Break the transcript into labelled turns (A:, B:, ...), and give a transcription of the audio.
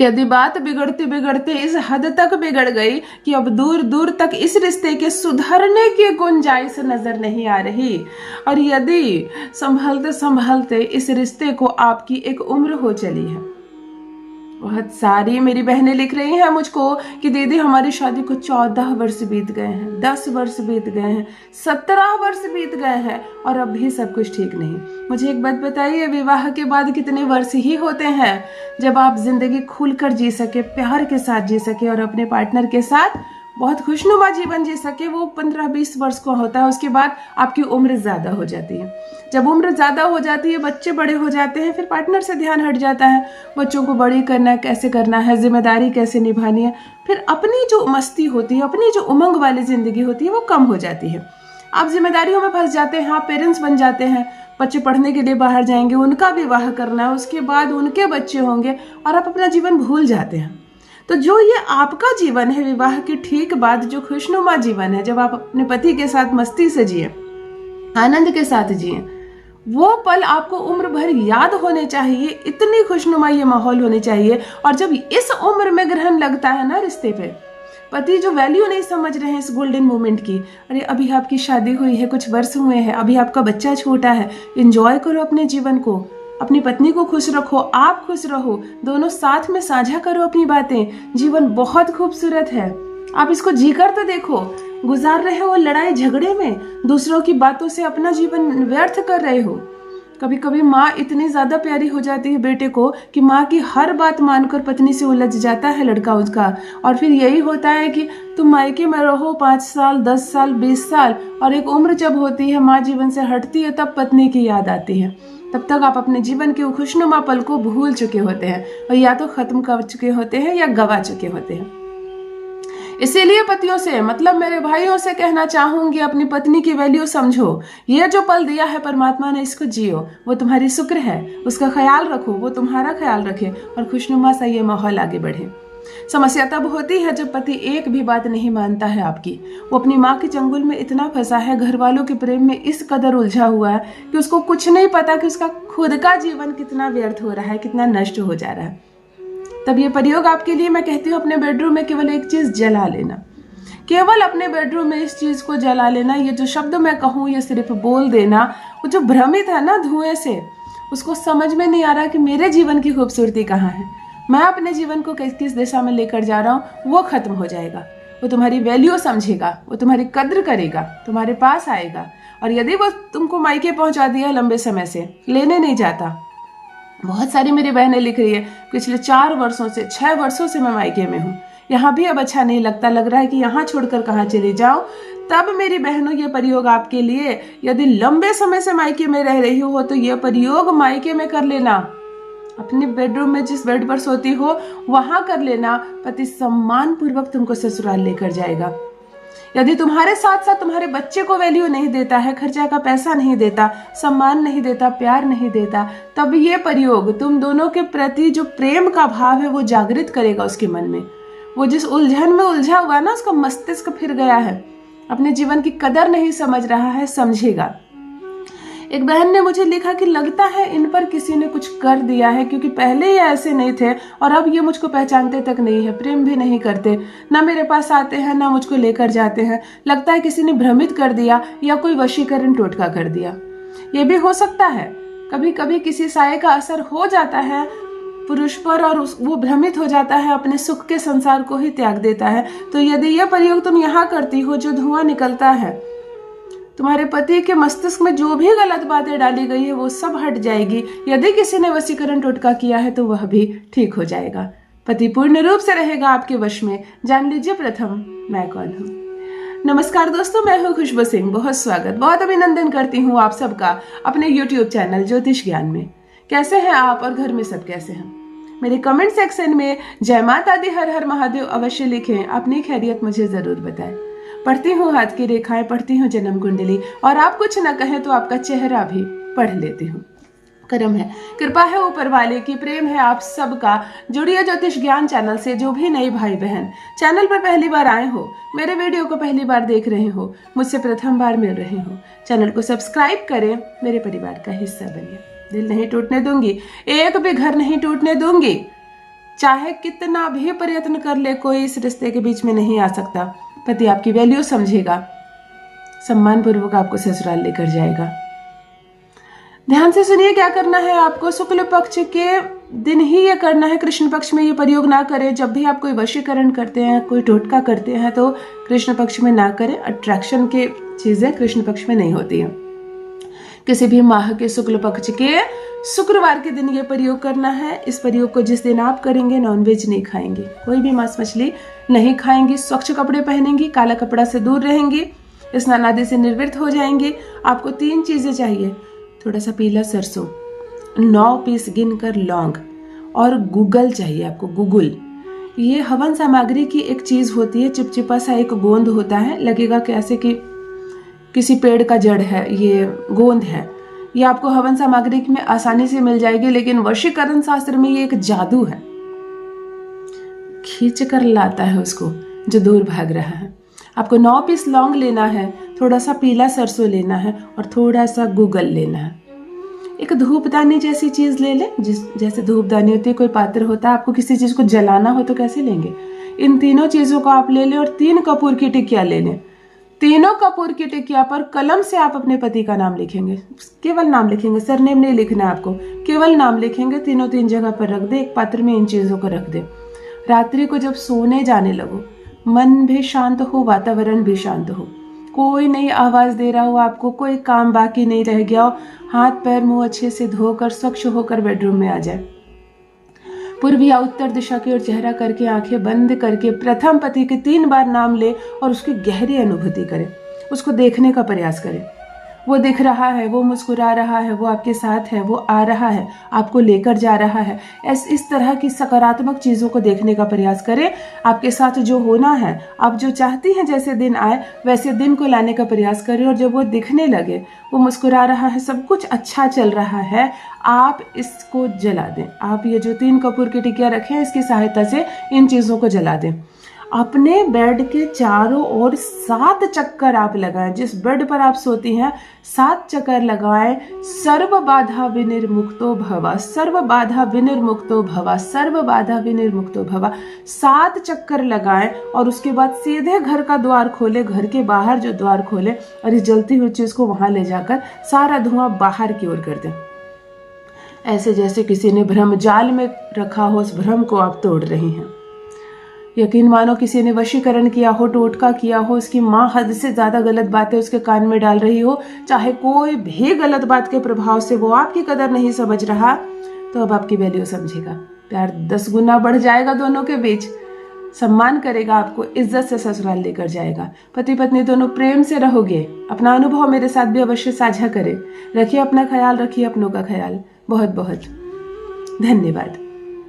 A: यदि बात बिगड़ते बिगड़ते इस हद तक बिगड़ गई कि अब दूर दूर तक इस रिश्ते के सुधरने की गुंजाइश नजर नहीं आ रही, और यदि संभलते संभलते इस रिश्ते को आपकी एक उम्र हो चली है। बहुत सारी मेरी बहनें लिख रही हैं मुझको कि दीदी हमारी शादी को 14 वर्ष बीत गए हैं, 10 वर्ष बीत गए हैं, 17 वर्ष बीत गए हैं और अब भी सब कुछ ठीक नहीं। मुझे एक बात बताइए, विवाह के बाद कितने वर्ष ही होते हैं जब आप जिंदगी खुलकर जी सके, प्यार के साथ जी सके और अपने पार्टनर के साथ बहुत खुशनुमा जीवन जी सके? वो 15-20 वर्ष का होता है। उसके बाद आपकी उम्र ज़्यादा हो जाती है। जब उम्र ज़्यादा हो जाती है, बच्चे बड़े हो जाते हैं, फिर पार्टनर से ध्यान हट जाता है। बच्चों को बड़ी करना है, कैसे करना है, जिम्मेदारी कैसे निभानी है, फिर अपनी जो मस्ती होती है, अपनी जो उमंग वाली ज़िंदगी होती है वो कम हो जाती है। आप जिम्मेदारियों में फंस जाते हैं, आप पेरेंट्स बन जाते हैं। बच्चे पढ़ने के लिए बाहर जाएंगे, उनका विवाह करना है, उसके बाद उनके बच्चे होंगे और आप अपना जीवन भूल जाते हैं। तो जो ये आपका जीवन है विवाह के ठीक बाद, जो खुशनुमा जीवन है, जब आप अपने पति के साथ मस्ती से जिए, आनंद के साथ जिए, वो पल आपको उम्र भर याद होने चाहिए। इतनी खुशनुमा ये माहौल होनी चाहिए। और जब इस उम्र में ग्रहण लगता है ना रिश्ते पे, पति जो वैल्यू नहीं समझ रहे हैं इस गोल्डन मोमेंट की, अरे अभी आपकी शादी हुई है, कुछ वर्ष हुए हैं, अभी आपका बच्चा छोटा है, एंजॉय करो अपने जीवन को, अपनी पत्नी को खुश रखो, आप खुश रहो, दोनों साथ में साझा करो अपनी बातें। जीवन बहुत खूबसूरत है, आप इसको जीकर तो देखो। गुजार रहे हो लड़ाई झगड़े में, दूसरों की बातों से अपना जीवन व्यर्थ कर रहे हो। कभी कभी माँ इतनी ज्यादा प्यारी हो जाती है बेटे को कि माँ की हर बात मानकर पत्नी से उलझ जाता है लड़का उसका, और फिर यही होता है कि तुम मायके में रहो 5 साल, 10 साल, 20 साल, और एक उम्र जब होती है, माँ जीवन से हटती है, तब पत्नी की याद आती है। तब तक आप अपने जीवन के खुशनुमा पल को भूल चुके होते हैं, और या तो खत्म कर चुके होते हैं या गवा चुके होते हैं। इसीलिए पतियों से, मतलब मेरे भाइयों से कहना चाहूंगी, अपनी पत्नी की वैल्यू समझो। ये जो पल दिया है परमात्मा ने, इसको जियो। वो तुम्हारी शुक्र है, उसका ख्याल रखो, वो तुम्हारा ख्याल रखे और खुशनुमा सा ये माहौल आगे बढ़े। समस्या तब होती है जब पति एक भी बात नहीं मानता है आपकी। वो अपनी माँ के चंगुल में इतना फंसा है, घर वालों के प्रेम में इस कदर उलझा हुआ है कि उसको कुछ नहीं पता कि उसका खुद का जीवन कितना व्यर्थ हो रहा है, कितना नष्ट हो जा रहा है। तब ये प्रयोग आपके लिए मैं कहती हूँ, अपने बेडरूम में केवल एक चीज जला लेना, केवल अपने बेडरूम में इस चीज को जला लेना। ये जो शब्द मैं कहूँ ये सिर्फ बोल देना। वो जो भ्रमित है ना धुएं से, उसको समझ में नहीं आ रहा कि मेरे जीवन की खूबसूरती कहाँ है, मैं अपने जीवन को किस दिशा में लेकर जा रहा हूँ, वो खत्म हो जाएगा। वो तुम्हारी वैल्यू समझेगा, वो तुम्हारी कद्र करेगा, तुम्हारे पास आएगा। और यदि वो तुमको मायके पहुंचा दिया लंबे समय से, लेने नहीं जाता। बहुत सारी मेरी बहनें लिख रही है, पिछले 4 वर्षों से, 6 वर्षों से मैं मायके में हूँ, यहाँ भी अब अच्छा नहीं लगता, लग रहा है कि यहाँ छोड़कर कहाँ चली जाओ। तब मेरी बहनों ये प्रयोग आपके लिए, यदि लंबे समय से मायके में रह रही हो तो ये प्रयोग मायके में कर लेना। अपने बेडरूम में जिस बेड पर सोती हो वहां कर लेना। पति सम्मान पूर्वक तुमको ससुराल लेकर जाएगा। यदि तुम्हारे साथ साथ तुम्हारे बच्चे को वैल्यू नहीं देता है, खर्चा का पैसा नहीं देता, सम्मान नहीं देता, प्यार नहीं देता, तब ये प्रयोग तुम दोनों के प्रति जो प्रेम का भाव है वो जागृत करेगा उसके मन में। वो जिस उलझन में उलझा हुआ ना, उसका मस्तिष्क फिर गया है, अपने जीवन की कदर नहीं समझ रहा है, समझेगा। एक बहन ने मुझे लिखा कि लगता है इन पर किसी ने कुछ कर दिया है, क्योंकि पहले ये ऐसे नहीं थे और अब ये मुझको पहचानते तक नहीं है, प्रेम भी नहीं करते, ना मेरे पास आते हैं, ना मुझको लेकर जाते हैं। लगता है किसी ने भ्रमित कर दिया या कोई वशीकरण टोटका कर दिया। ये भी हो सकता है, कभी कभी किसी साये का असर हो जाता है पुरुष पर और वो भ्रमित हो जाता है, अपने सुख के संसार को ही त्याग देता है। तो यदि यह प्रयोग तुम यहाँ करती हो, जो धुआं निकलता है, तुम्हारे पति के मस्तिष्क में जो भी गलत बातें डाली गई है वो सब हट जाएगी। यदि किसी ने वशीकरण टोटका किया है तो वह भी ठीक हो जाएगा। पति पूर्ण रूप से रहेगा आपके वश में। जान लीजिए प्रथम मैं कौन हूँ। नमस्कार दोस्तों, मैं हूँ खुशबू सिंह। बहुत स्वागत, बहुत अभिनंदन करती हूँ आप सबका अपने YouTube चैनल ज्योतिष ज्ञान में। कैसे हैं आप और घर में सब कैसे हैं? मेरे कमेंट सेक्शन में जय माता दी, हर हर महादेव अवश्य लिखें। अपनी खैरियत मुझे जरूर बताएं। पढ़ती हूँ हाथ की रेखाएं, पढ़ती हूँ जन्म कुंडली, और आप कुछ न कहें तो आपका चेहरा भी पढ़ लेती हूँ। कर्म है, कृपा है ऊपर वाले की, प्रेम है आप सबका। जुड़िए ज्योतिष ज्ञान चैनल से। जो भी नए भाई बहन चैनल पर पहली बार आए हो, मेरे वीडियो को पहली बार देख रहे हो, मुझसे प्रथम बार मिल रहे हो, चैनल को सब्सक्राइब करें, मेरे परिवार का हिस्सा बनिए। दिल नहीं टूटने दूंगी, एक भी घर नहीं टूटने दूंगी। चाहे कितना भी प्रयत्न कर ले, कोई इस रिश्ते के बीच में नहीं आ सकता। पति आपकी वैल्यू समझेगा, सम्मान पूर्वक आपको ससुराल लेकर जाएगा। ध्यान से सुनिए क्या करना है आपको। शुक्ल पक्ष के दिन ही ये करना है, कृष्ण पक्ष में ये प्रयोग ना करें। जब भी आप कोई वशीकरण करते हैं, कोई टोटका करते हैं, तो कृष्ण पक्ष में ना करें। अट्रैक्शन की चीजें कृष्ण पक्ष में नहीं होती हैं। किसी भी माह के शुक्ल पक्ष के शुक्रवार के दिन ये प्रयोग करना है। इस प्रयोग को जिस दिन आप करेंगे, नॉनवेज नहीं खाएंगे, कोई भी मांस मछली नहीं खाएंगी, स्वच्छ कपड़े पहनेंगी, काला कपड़ा से दूर रहेंगी, स्नान आदि से निर्वृत्त हो जाएंगे। आपको 3 चीजें चाहिए, थोड़ा सा पीला सरसों, 9 पीस गिनकर लौंग और गूगल चाहिए आपको। गूगल ये हवन सामग्री की एक चीज होती है, चिपचिपा सा एक गोंद होता है, लगेगा कैसे कि किसी पेड़ का जड़ है, ये गोंद है। ये आपको हवन सामग्री में आसानी से मिल जाएगी, लेकिन वशीकरण शास्त्र में ये एक जादू है, खींच कर लाता है उसको जो दूर भाग रहा है। आपको 9 पीस लौंग लेना है, थोड़ा सा पीला सरसों लेना है और थोड़ा सा गूगल लेना है। एक धूपदानी जैसी चीज ले लें, जैसे धूपदानी होती है, कोई पात्र होता है। आपको किसी चीज को जलाना हो तो कैसे लेंगे? इन तीनों चीजों को आप ले लें और 3 कपूर की टिकिया ले लें। तीनों कपूर की टिकिया पर कलम से आप अपने पति का नाम लिखेंगे, केवल नाम लिखेंगे, सरनेम नहीं लिखना है आपको, केवल नाम लिखेंगे। तीनों 3 जगह पर रख दे, एक पात्र में इन चीजों को रख दे। रात्रि को जब सोने जाने लगो, मन भी शांत हो, वातावरण भी शांत हो, कोई नई आवाज दे रहा हो आपको, कोई काम बाकी नहीं रह गया हो, हाथ पैर मुंह अच्छे से धोकर स्वच्छ होकर बेडरूम में आ जाए। पूर्व या उत्तर दिशा की ओर चेहरा करके आंखें बंद करके प्रथम पति के 3 बार नाम ले और उसकी गहरी अनुभूति करें। उसको देखने का प्रयास करें। वो दिख रहा है, वो मुस्कुरा रहा है, वो आपके साथ है, वो आ रहा है, आपको लेकर जा रहा है। इस तरह की सकारात्मक चीज़ों को देखने का प्रयास करें। आपके साथ जो होना है, आप जो चाहती हैं जैसे दिन आए वैसे दिन को लाने का प्रयास करें। और जब वो दिखने लगे, वो मुस्कुरा रहा है, सब कुछ अच्छा चल रहा है, आप इसको जला दें। आप ये जो 3 कपूर की टिकिया रखे हैं, इसकी सहायता से इन चीज़ों को जला दें। अपने बेड के चारों ओर 7 चक्कर आप लगाएं। जिस बेड पर आप सोती हैं 7 चक्कर लगाएं। सर्व बाधा विनिर्मुक्तो भव, सर्व बाधा विनिर्मुक्तो भव, सर्व बाधा विनिर्मुक्तो भव। 7 चक्कर लगाएं और उसके बाद सीधे घर का द्वार खोले, घर के बाहर जो द्वार खोले और इस जलती हुई चीज को वहां ले जाकर सारा धुआं बाहर की ओर कर दें। ऐसे जैसे किसी ने भ्रम जाल में रखा हो, उस भ्रम को आप तोड़ रही हैं। यकीन मानो किसी ने वशीकरण किया हो, टोटका किया हो, उसकी माँ हद से ज्यादा गलत बातें उसके कान में डाल रही हो, चाहे कोई भी गलत बात के प्रभाव से वो आपकी कदर नहीं समझ रहा, तो अब आपकी वैल्यू समझेगा। प्यार 10 गुना बढ़ जाएगा दोनों के बीच, सम्मान करेगा, आपको इज्जत से ससुराल लेकर जाएगा। पति पत्नी दोनों प्रेम से रहोगे। अपना अनुभव मेरे साथ भी अवश्य साझा करें। रखिए अपना ख्याल, रखिए अपनों का ख्याल। बहुत बहुत धन्यवाद।